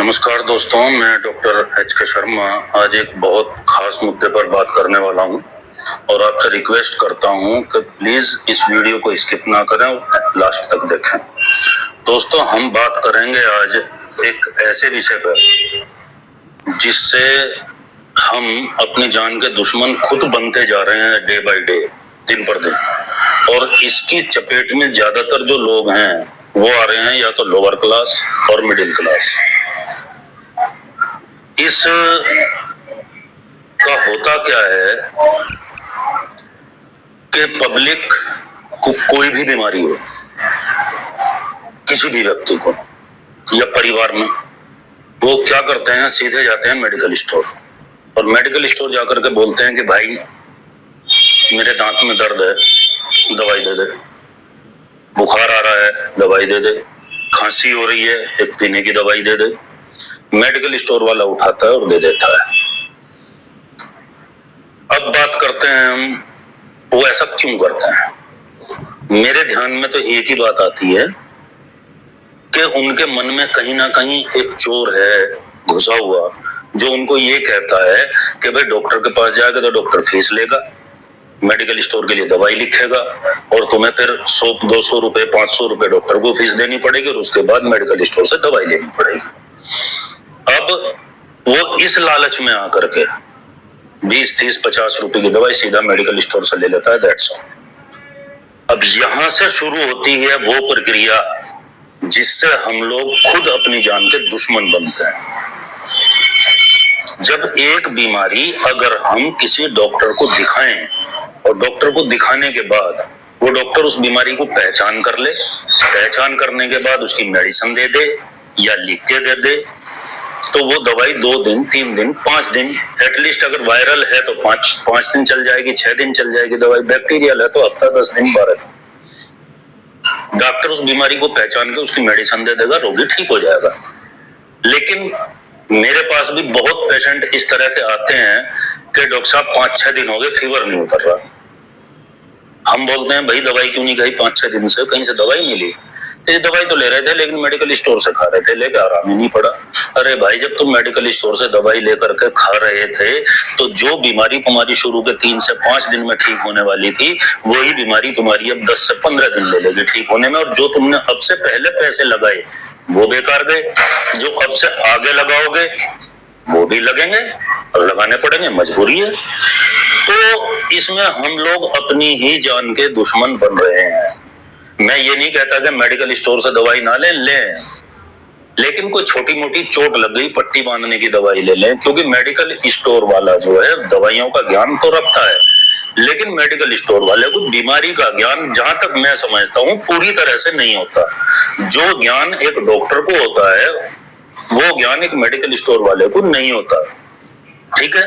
नमस्कार दोस्तों, मैं डॉक्टर एच के शर्मा आज एक बहुत खास मुद्दे पर बात करने वाला हूं और आपसे रिक्वेस्ट करता हूं कि प्लीज इस वीडियो को स्किप ना करें और लास्ट तक देखें। दोस्तों, हम बात करेंगे आज एक ऐसे विषय पर जिससे हम अपनी जान के दुश्मन खुद बनते जा रहे हैं डे बाय डे, दिन पर दिन। और इसकी चपेट में ज्यादातर जो लोग हैं वो आ रहे हैं या तो लोअर क्लास और मिडिल क्लास। इस का होता क्या है कि पब्लिक को कोई भी बीमारी हो, किसी भी व्यक्ति को या परिवार में, वो क्या करते हैं, सीधे जाते हैं मेडिकल स्टोर और मेडिकल स्टोर जाकर के बोलते हैं कि भाई मेरे दांत में दर्द है, दवाई दे दे। बुखार आ रहा है, दवाई दे दे। खांसी हो रही है, एक पीने की दवाई दे दे। मेडिकल स्टोर वाला उठाता है और दे देता है। अब बात करते हैं हम, वो ऐसा क्यों करते हैं। मेरे ध्यान में तो एक ही बात आती है कि उनके मन में कहीं ना कहीं एक चोर है घुसा हुआ, जो उनको ये कहता है कि भाई डॉक्टर के पास जाएगा तो डॉक्टर फीस लेगा, मेडिकल स्टोर के लिए दवाई लिखेगा और तुम्हें फिर 100-200 रुपए 500 रुपए डॉक्टर को फीस देनी पड़ेगी और उसके बाद मेडिकल स्टोर से दवाई लेनी पड़ेगी। अब वो इस लालच में आकर के 20-30-50 रुपए की दवाई सीधा मेडिकल स्टोर से ले लेता है। That's all. अब यहां से शुरू होती है वो प्रक्रिया जिससे हम लोग खुद अपनी जान के दुश्मन बनते हैं। जब एक बीमारी अगर हम किसी डॉक्टर को दिखाएं और डॉक्टर को दिखाने के बाद वो डॉक्टर उस बीमारी को पहचान कर ले, पहचान करने के बाद उसकी मेडिसिन दे दे या लिख के दे दे, तो वो दवाई 2 दिन 3 दिन 5 दिन एटलीस्ट, अगर वायरल है तो 5 दिन चल जाएगी, 6 दिन चल जाएगी दवाई, बैक्टीरियल है तो हफ्ता 10 दिन 12 दिन। डॉक्टर उस बीमारी को पहचान के उसकी मेडिसिन दे देगा, रोगी ठीक हो जाएगा। लेकिन मेरे पास भी बहुत पेशेंट इस तरह के आते हैं कि डॉक्टर साहब 5-6 दिन हो गए, फीवर नहीं उतर रहा। हम बोलते हैं भाई दवाई क्यों नहीं खाई 5-6 दिन से, कहीं से दवाई नहीं ली। ये दवाई तो ले रहे थे लेकिन मेडिकल स्टोर से खा रहे थे, लेके आराम ही नहीं पड़ा। अरे भाई, जब तुम मेडिकल स्टोर से दवाई लेकर के खा रहे थे तो जो बीमारी तुम्हारी शुरू के 3 से 5 दिन में ठीक होने वाली थी, वही बीमारी तुम्हारी अब 10 से 15 दिन ले लेगी ठीक होने में। और जो तुमने अब से पहले पैसे लगाए वो बेकार गए, जो अब से आगे लगाओगे वो भी लगेंगे और लगाने पड़ेंगे, मजबूरी है। तो इसमें हम लोग अपनी ही जान के दुश्मन बन रहे हैं। मैं ये नहीं कहता कि मेडिकल स्टोर से दवाई ना लें, लेकिन कोई छोटी मोटी चोट लग गई, पट्टी बांधने की दवाई ले लें, क्योंकि मेडिकल स्टोर वाला जो है दवाइयों का ज्ञान तो रखता है, लेकिन मेडिकल स्टोर वाले को बीमारी का ज्ञान, जहां तक मैं समझता हूं, पूरी तरह से नहीं होता। जो ज्ञान एक डॉक्टर को होता है वो ज्ञान एक मेडिकल स्टोर वाले को नहीं होता। ठीक है।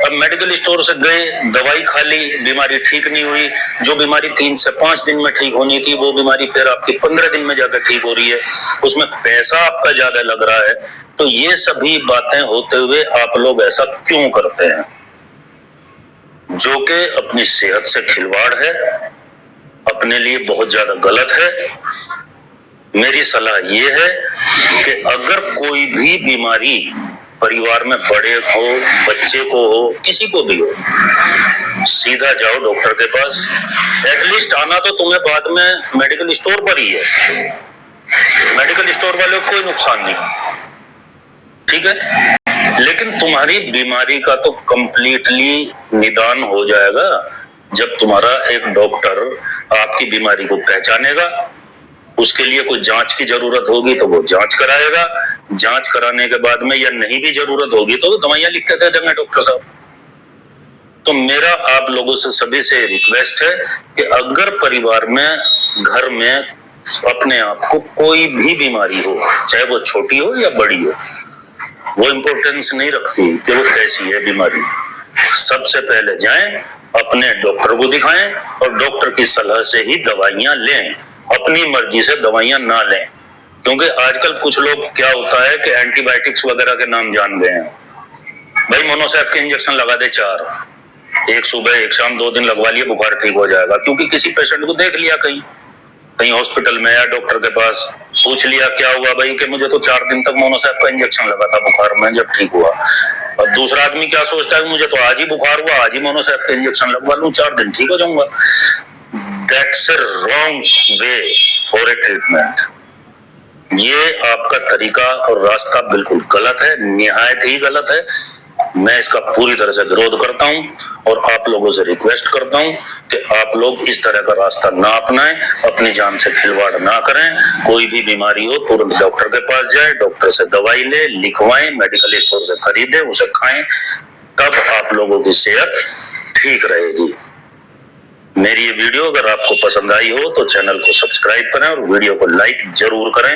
अब मेडिकल स्टोर से गए, दवाई खा ली, बीमारी ठीक नहीं हुई। जो बीमारी 3 से 5 दिन में ठीक होनी थी वो बीमारी फिर आपकी 15 दिन में जाकर ठीक हो रही है, उसमें पैसा आपका ज्यादा लग रहा है। तो ये सभी बातें होते हुए आप लोग ऐसा क्यों करते हैं, जो कि अपनी सेहत से खिलवाड़ है, अपने लिए बहुत ज्यादा गलत है। मेरी सलाह ये है कि अगर कोई भी बीमारी परिवार में बड़े हो, बच्चे को हो, किसी को भी हो, सीधा जाओ डॉक्टर के पास। एटलीस्ट आना तो तुम्हें बाद में मेडिकल स्टोर पर ही है, मेडिकल स्टोर वाले को कोई नुकसान नहीं, ठीक है। लेकिन तुम्हारी बीमारी का तो कंप्लीटली निदान हो जाएगा जब तुम्हारा एक डॉक्टर आपकी बीमारी को पहचानेगा, उसके लिए कोई जांच की जरूरत होगी तो वो जांच कराएगा, जांच कराने के बाद में या नहीं भी जरूरत होगी तो दवाइयां लिख के दे देंगे डॉक्टर साहब। तो मेरा आप लोगों से सभी से रिक्वेस्ट है कि अगर परिवार में, घर में अपने आप को कोई भी बीमारी हो, चाहे वो छोटी हो या बड़ी हो, वो इंपॉर्टेंस नहीं रखती कि वो कैसी है बीमारी। सबसे पहले जाएं, अपने डॉक्टर को दिखाएं और डॉक्टर की सलाह से ही दवाइयां लें, अपनी मर्जी से दवाइयां ना लें। क्योंकि आजकल कुछ लोग क्या होता है कि एंटीबायोटिक्स वगैरह के नाम जान गए हैं। भाई मोनोसेफ के इंजेक्शन लगा दे 4, एक सुबह एक शाम 2 दिन लगवा लिए, बुखार ठीक हो जाएगा, क्योंकि किसी पेशेंट को देख लिया कहीं कहीं हॉस्पिटल में आया डॉक्टर के पास, पूछ लिया क्या हुआ भाई, कि मुझे तो 4 दिन तक मोनोसेफ का इंजेक्शन लगा था बुखार में, जब ठीक हुआ। और दूसरा आदमी क्या सोचता है, मुझे तो आज ही बुखार हुआ, आज ही मोनोसेफ का इंजेक्शन लगवा लूं, 4 दिन ठीक हो जाऊंगा। That's a wrong way for a treatment. ये आपका तरीका और रास्ता बिल्कुल गलत है, निहायत ही गलत है। मैं इसका पूरी तरह से विरोध करता हूं और आप लोगों से रिक्वेस्ट करता हूं कि आप लोग इस तरह का रास्ता ना अपनाएं, अपनी जान से खिलवाड़ ना करें। कोई भी बीमारी हो तुरंत डॉक्टर के पास जाए, डॉक्टर से दवाई ले, लिखवाएं, मेडिकल स्टोर से खरीदें, उसे खाएं, तब आप लोगों की सेहत ठीक रहेगी। मेरी ये वीडियो अगर आपको पसंद आई हो तो चैनल को सब्सक्राइब करें और वीडियो को लाइक जरूर करें।